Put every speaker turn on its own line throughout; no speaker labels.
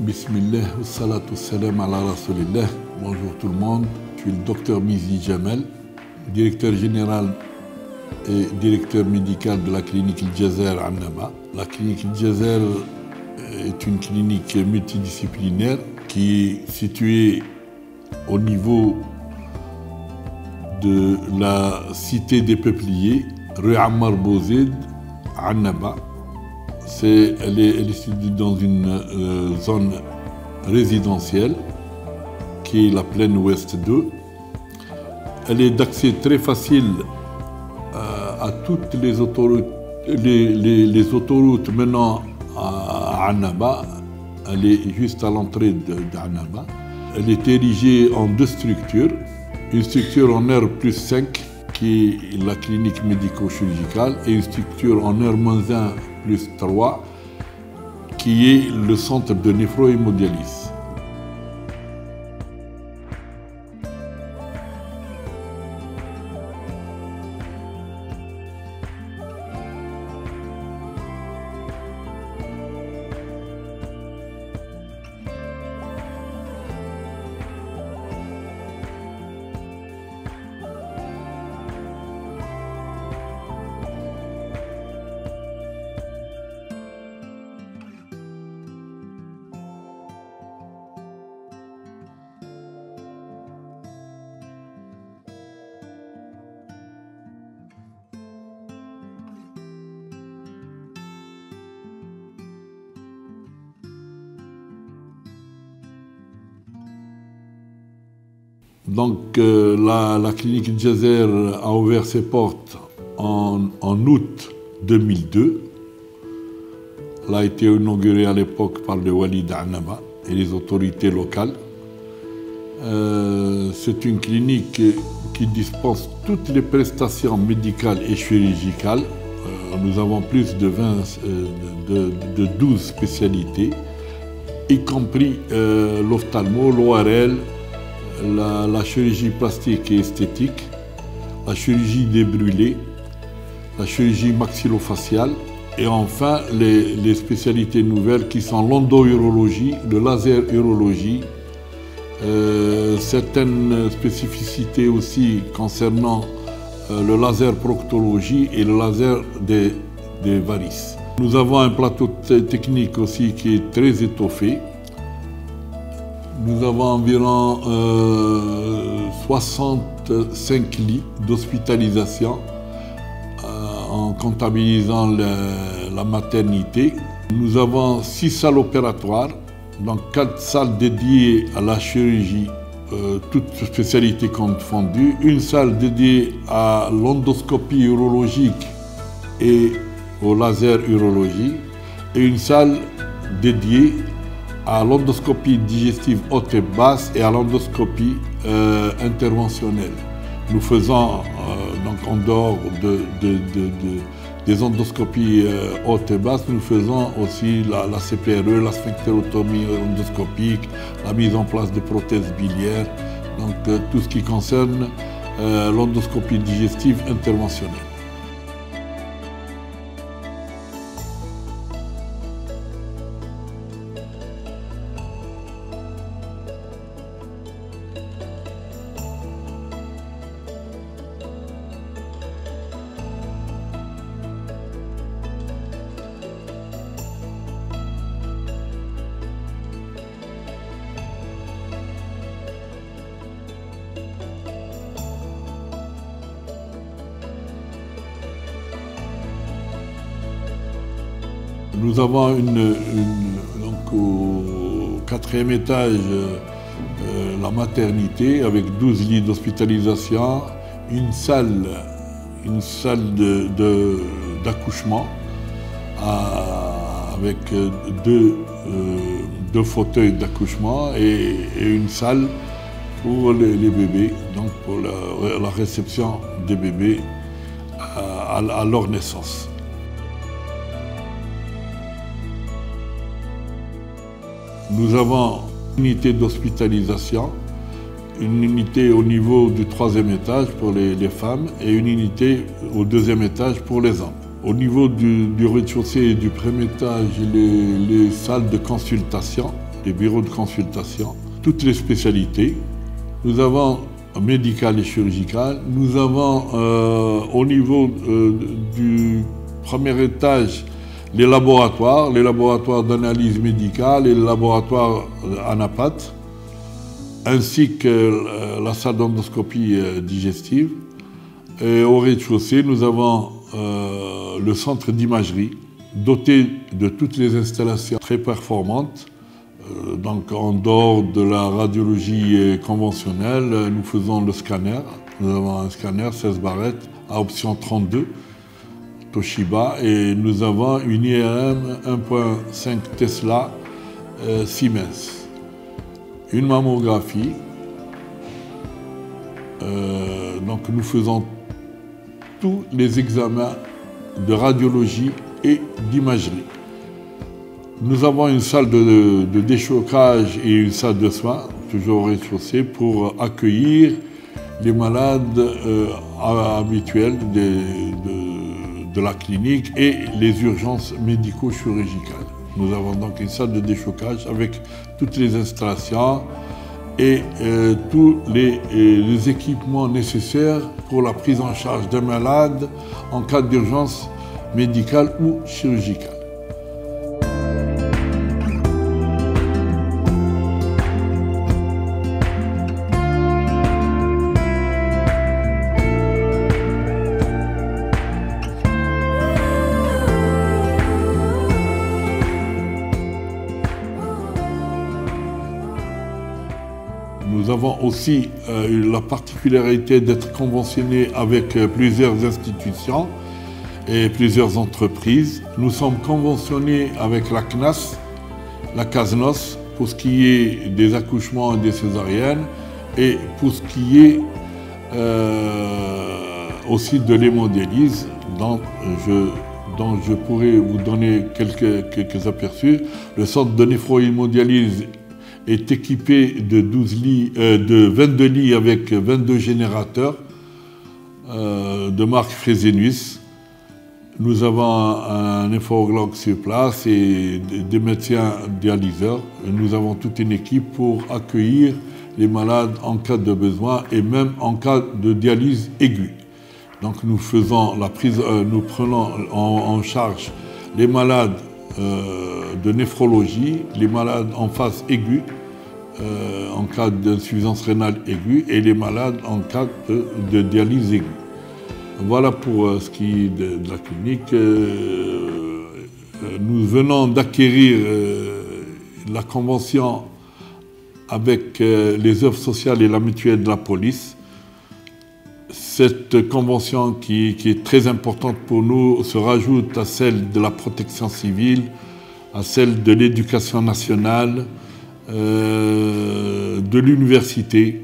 Bismillah, salatu salam ala rasulillah. Bonjour tout le monde, je suis le docteur Mizi Jamel, directeur général et directeur médical de la clinique El Jazer à Annaba. La clinique El Jazer est une clinique multidisciplinaire qui est située au niveau de la cité des Peupliers, rue Ammar Bouzid, à Annaba. Elle est située dans une zone résidentielle qui est la plaine ouest 2. Elle est d'accès très facile à toutes les autoroutes, les autoroutes menant à Annaba. Elle est juste à l'entrée d'Annaba. Elle est érigée en deux structures. Une structure en R+5 qui est la clinique médico-chirurgicale et une structure en R-1+3 qui est le centre de néphro-hémodialyse. Donc la clinique El Jazer a ouvert ses portes en août 2002. Elle a été inaugurée à l'époque par le Wali d'Annaba et les autorités locales. C'est une clinique qui dispense toutes les prestations médicales et chirurgicales. Nous avons plus de 12 spécialités, y compris l'ophtalmo, l'ORL, la chirurgie plastique et esthétique, la chirurgie des brûlés, la chirurgie maxillofaciale et enfin les spécialités nouvelles qui sont l'endo-urologie, le laser-urologie, certaines spécificités aussi concernant le laser-proctologie et le laser des varices. Nous avons un plateau technique aussi qui est très étoffé. Nous avons environ 65 lits d'hospitalisation en comptabilisant la maternité. Nous avons 6 salles opératoires, donc 4 salles dédiées à la chirurgie, toutes spécialités confondues, une salle dédiée à l'endoscopie urologique et au laser urologie et une salle dédiée à l'endoscopie digestive haute et basse et à l'endoscopie interventionnelle. Nous faisons, donc en dehors des endoscopies haute et basse, nous faisons aussi la CPRE, la sphinctérotomie endoscopique, la mise en place de prothèses biliaires, donc tout ce qui concerne l'endoscopie digestive interventionnelle. Nous avons donc au 4e étage la maternité avec 12 lits d'hospitalisation, une salle d'accouchement avec deux fauteuils d'accouchement et une salle pour les bébés, donc pour la réception des bébés à leur naissance. Nous avons une unité d'hospitalisation, une unité au niveau du 3e étage pour les femmes et une unité au 2e étage pour les hommes. Au niveau du rez-de-chaussée et du premier étage, les salles de consultation des bureaux de consultation, toutes les spécialités. Nous avons médical et chirurgical. Nous avons au niveau du premier étage les laboratoires d'analyse médicale et les laboratoires ANAPAT, ainsi que la salle d'endoscopie digestive. Et au rez-de-chaussée, nous avons le centre d'imagerie, doté de toutes les installations très performantes. Donc en dehors de la radiologie conventionnelle, nous faisons le scanner. Nous avons un scanner 16 barrettes à option 32, Toshiba, et nous avons une IRM 1.5 Tesla Siemens. Une mammographie. Donc nous faisons tous les examens de radiologie et d'imagerie. Nous avons une salle de déchocage et une salle de soins, toujours au rez-de-chaussée, pour accueillir les malades habituels de la clinique et les urgences médico-chirurgicales. Nous avons donc une salle de déchocage avec toutes les installations et tous les équipements nécessaires pour la prise en charge d'un malade en cas d'urgence médicale ou chirurgicale. Nous avons aussi la particularité d'être conventionnés avec plusieurs institutions et plusieurs entreprises. Nous sommes conventionnés avec la CNAS, la CASNOS, pour ce qui est des accouchements et des césariennes, et pour ce qui est aussi de l'hémodialyse, dont je pourrais vous donner quelques aperçus. Le centre de néphrohémodialyse est équipé de 22 lits avec 22 générateurs de marque Fresenius. Nous avons un néphrologue sur place et des médecins dialyseurs. Nous avons toute une équipe pour accueillir les malades en cas de besoin et même en cas de dialyse aiguë. Donc nous prenons en charge les malades de néphrologie, les malades en phase aiguë, en cas d'insuffisance rénale aiguë, et les malades en cas de dialyse aiguë. Voilà pour ce qui est de la clinique. Nous venons d'acquérir la convention avec les œuvres sociales et la mutuelle de la police. Cette convention qui est très importante pour nous se rajoute à celle de la protection civile, à celle de l'éducation nationale, de l'université,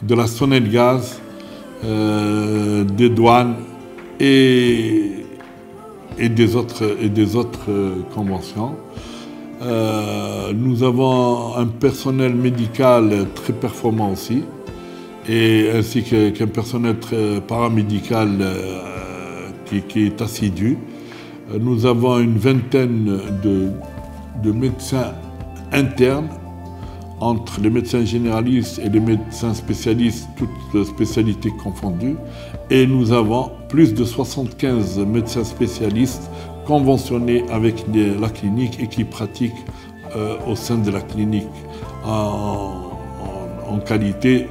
de la Sonelgaz, des douanes et des autres conventions. Nous avons un personnel médical très performant aussi, ainsi qu'un personnel paramédical qui est assidu. Nous avons une vingtaine de médecins internes, entre les médecins généralistes et les médecins spécialistes, toutes spécialités confondues. Et nous avons plus de 75 médecins spécialistes conventionnés avec la clinique et qui pratiquent au sein de la clinique en qualité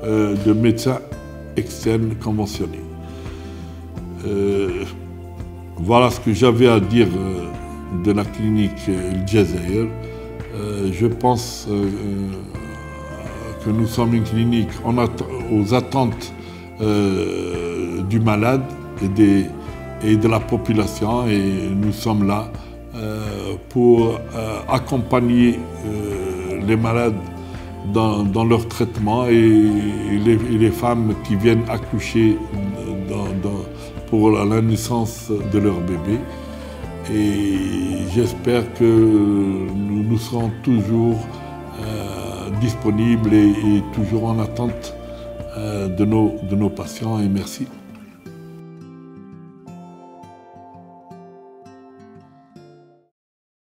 de médecins externes conventionnés. Voilà ce que j'avais à dire de la clinique El Jazair. Je pense que nous sommes une clinique aux attentes du malade et de la population, et nous sommes là pour accompagner les malades dans leur traitement et les femmes qui viennent accoucher pour la naissance de leur bébé. Et j'espère que nous serons toujours disponibles et toujours en attente de nos patients, et merci.